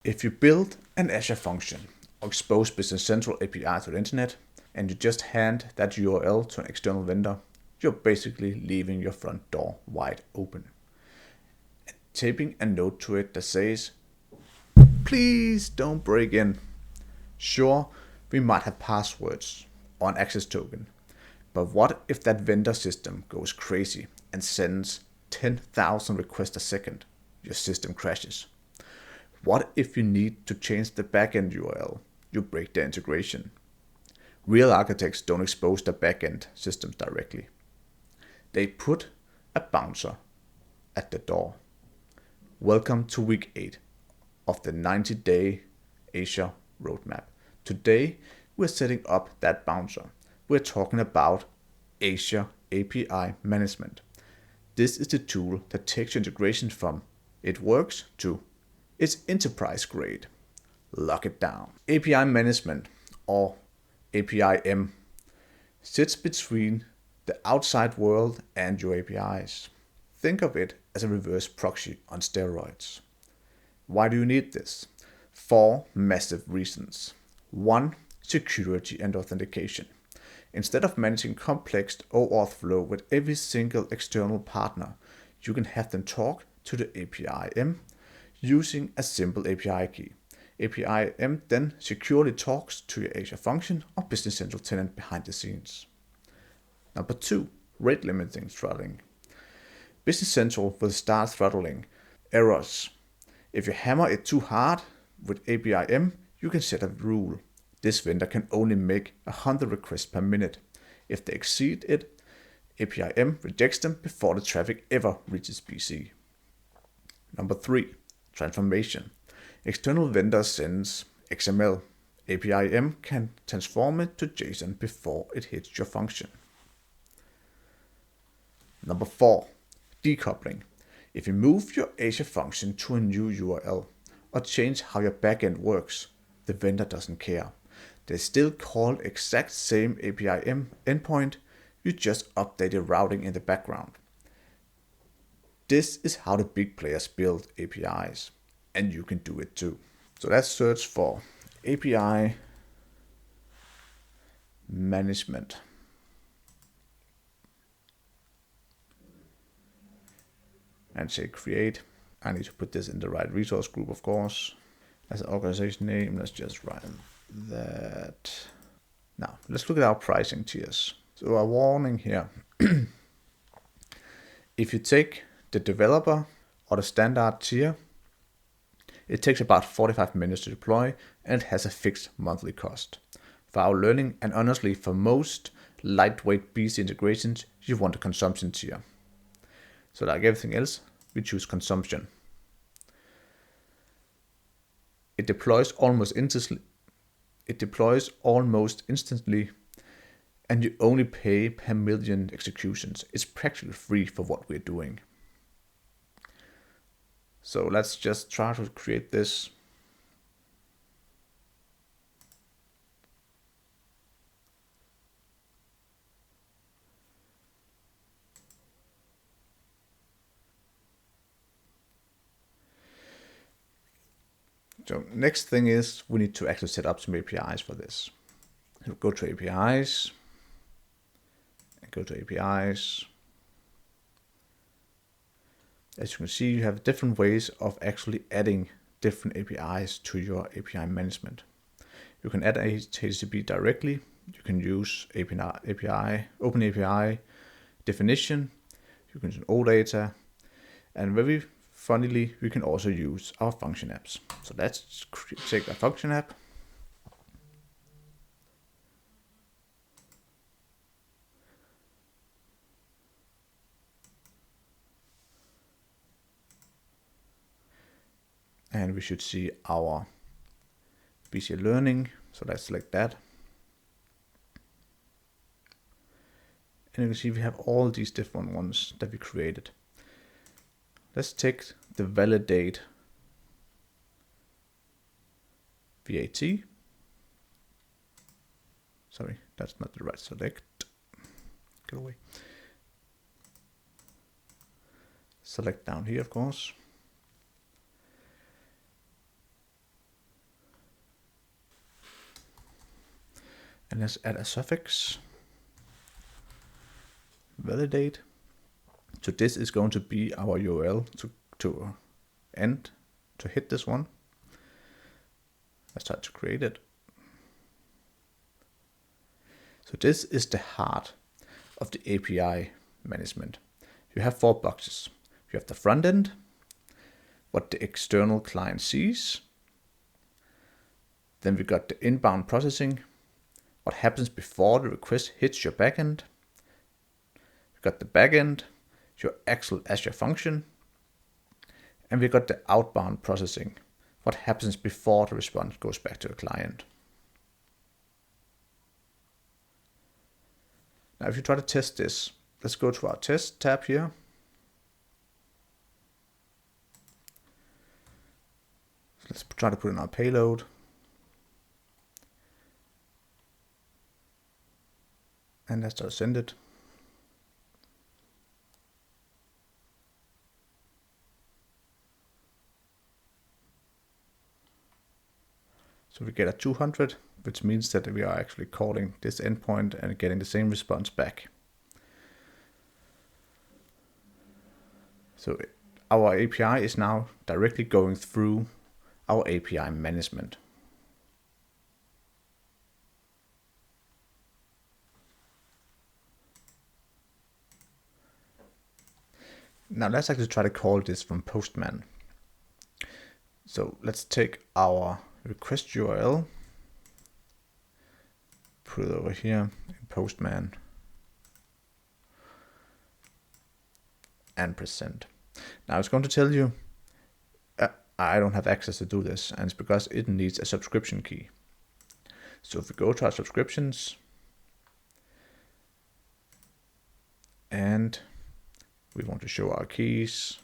If you build an Azure function or expose Business Central API to the internet, and you just hand that URL to an external vendor, you're basically leaving your front door wide open. And taping a note to it that says, please don't break in. Sure, we might have passwords or an access token, but what if that vendor system goes crazy and sends 10,000 requests a second? Your system crashes. What if you need to change the backend URL? You break the integration. Real architects don't expose their backend systems directly. They put a bouncer at the door. Welcome to week 8 of the 90-day Azure Roadmap. Today, we're setting up that bouncer. We're talking about Azure API Management. This is the tool that takes your integration from it works to it's enterprise grade. Lock it down. API Management, or APIM, sits between the outside world and your APIs. Think of it as a reverse proxy on steroids. Why do you need this? 4 massive reasons. 1. Security and authentication. Instead of managing complex OAuth flow with every single external partner, you can have them talk to the APIM using a simple API key. APIM then securely talks to your Azure function or Business Central tenant behind the scenes. Number 2, rate limiting throttling. Business Central will start throttling errors. If you hammer it too hard with APIM, you can set a rule. This vendor can only make 100 requests per minute. If they exceed it, APIM rejects them before the traffic ever reaches BC. Number 3, transformation. External vendor sends XML. APIM can transform it to JSON before it hits your function. Number 4, decoupling. If you move your Azure function to a new URL or change how your backend works, the vendor doesn't care. They still call exact same APIM endpoint, you just update the routing in the background. This is how the big players build APIs, and you can do it too. So let's search for API management. And say create. I need to put this in the right resource group, of course. As an organization name, let's just write that. Now, let's look at our pricing tiers. So a warning here. If you take the developer or the standard tier, it takes about 45 minutes to deploy and it has a fixed monthly cost. For our learning, and honestly for most lightweight BC integrations, you want a consumption tier. So like everything else, we choose consumption. It deploys almost instantly, and you only pay per million executions. It's practically free for what we're doing. So let's just try to create this. So next thing is we need to actually set up some APIs for this. So go to APIs, and go to APIs. As you can see, you have different ways of actually adding different APIs to your API management. You can add a HTTP directly. You can use OpenAPI definition. You can use OData, and very funnily, we can also use our function apps. So let's take a function app. And we should see our BC Learning. So let's select that. And you can see we have all these different ones that we created. Let's take the validate VAT. Sorry, that's not the right select. Get away. Select down here, of course. And let's add a suffix. Validate. So this is going to be our URL to hit this one. Let's try to create it. So this is the heart of the API management. You have 4 boxes. You have the front end, what the external client sees. Then we got the inbound processing, what happens before the request hits your backend. We got the backend, your actual Azure function. And we got the outbound processing, what happens before the response goes back to the client. Now, if you try to test this, let's go to our test tab here. Let's try to put in our payload. And let's try to send it. So we get a 200, which means that we are actually calling this endpoint and getting the same response back. So our API is now directly going through our API management. Now let's actually try to call this from Postman. So let's take our request URL, put it over here in Postman, and press send. Now it's going to tell you I don't have access to do this, and it's because it needs a subscription key. So if we go to our subscriptions and we want to show our keys,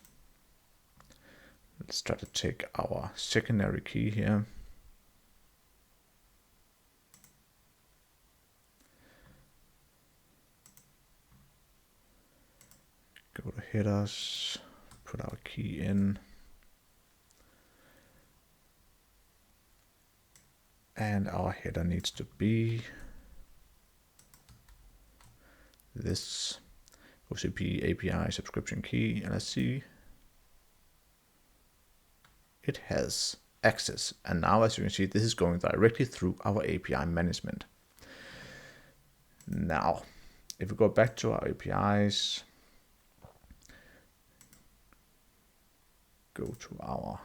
let's try to take our secondary key here. Go to headers, put our key in. And our header needs to be this OCP API subscription key. And let's see. It has access. And now, as you can see, this is going directly through our API management. Now, if we go back to our APIs, go to our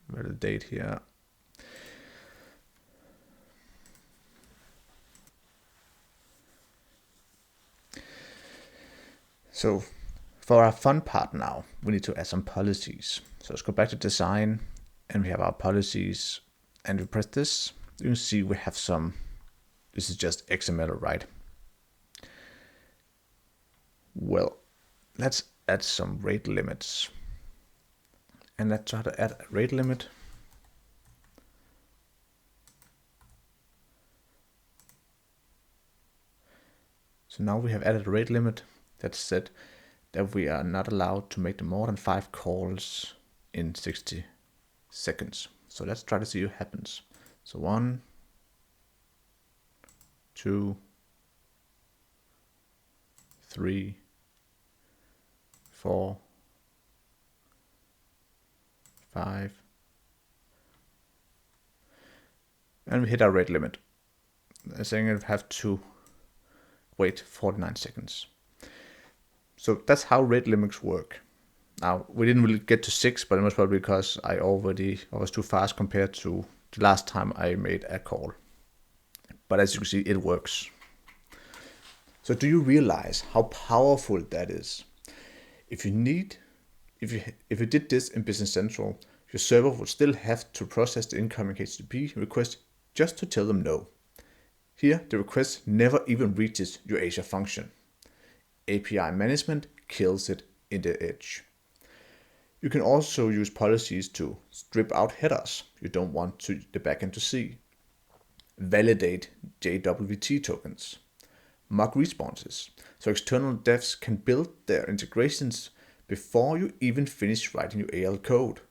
validate here. So for our fun part now, we need to add some policies. So let's go back to design and we have our policies and we press this. You can see we have some, this is just XML, right? Well, let's add some rate limits. And let's try to add a rate limit. So now we have added a rate limit that said that we are not allowed to make more than 5 calls in 60 seconds. So let's try to see what happens. So 1, 2, 3, 4, 5, and we hit our rate limit. I'm saying I have to wait 49 seconds. So that's how rate limits work. Now, we didn't really get to 6, but it was probably because I was too fast compared to the last time I made a call. But as you can see, it works. So do you realize how powerful that is? If you did this in Business Central, your server would still have to process the incoming HTTP request just to tell them no. Here, the request never even reaches your Azure function. API management kills it in the edge. You can also use policies to strip out headers you don't want the backend to see, validate JWT tokens, mock responses, so external devs can build their integrations before you even finish writing your AL code.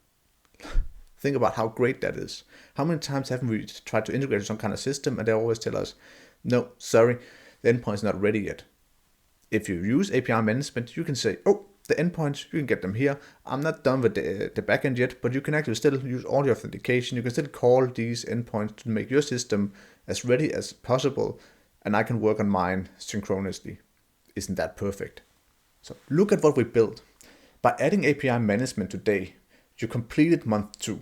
Think about how great that is. How many times haven't we tried to integrate some kind of system and they always tell us, no, sorry, the endpoint's not ready yet. If you use API management, you can say, oh, the endpoints, you can get them here. I'm not done with the backend yet, but you can actually still use all your authentication. You can still call these endpoints to make your system as ready as possible, and I can work on mine synchronously. Isn't that perfect? So look at what we built. By adding API management today, you completed month 2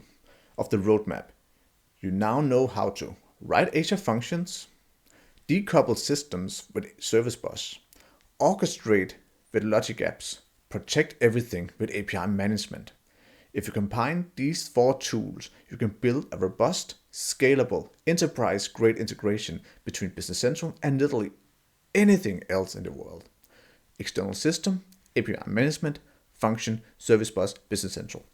of the roadmap. You now know how to write Azure functions, decouple systems with Service Bus, orchestrate with logic apps, protect everything with API management. If you combine these 4 tools, you can build a robust, scalable, enterprise-grade integration between Business Central and literally anything else in the world. External system, API management, function, Service Bus, Business Central.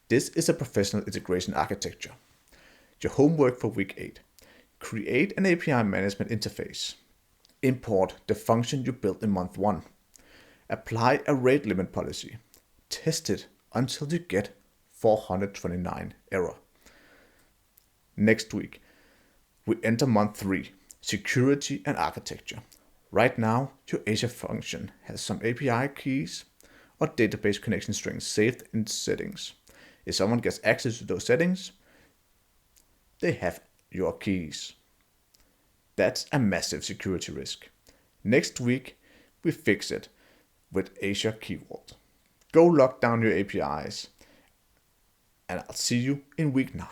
This is a professional integration architecture. Your homework for week 8. Create an API management interface. Import the function you built in month 1. Apply a rate limit policy. Test it until you get 429 error. Next week, we enter month 3, security and architecture. Right now, your Azure function has some API keys or database connection strings saved in settings. If someone gets access to those settings, they have your keys. That's a massive security risk. Next week, we fix it with Azure Key Vault. Go lock down your APIs, and I'll see you in week 9.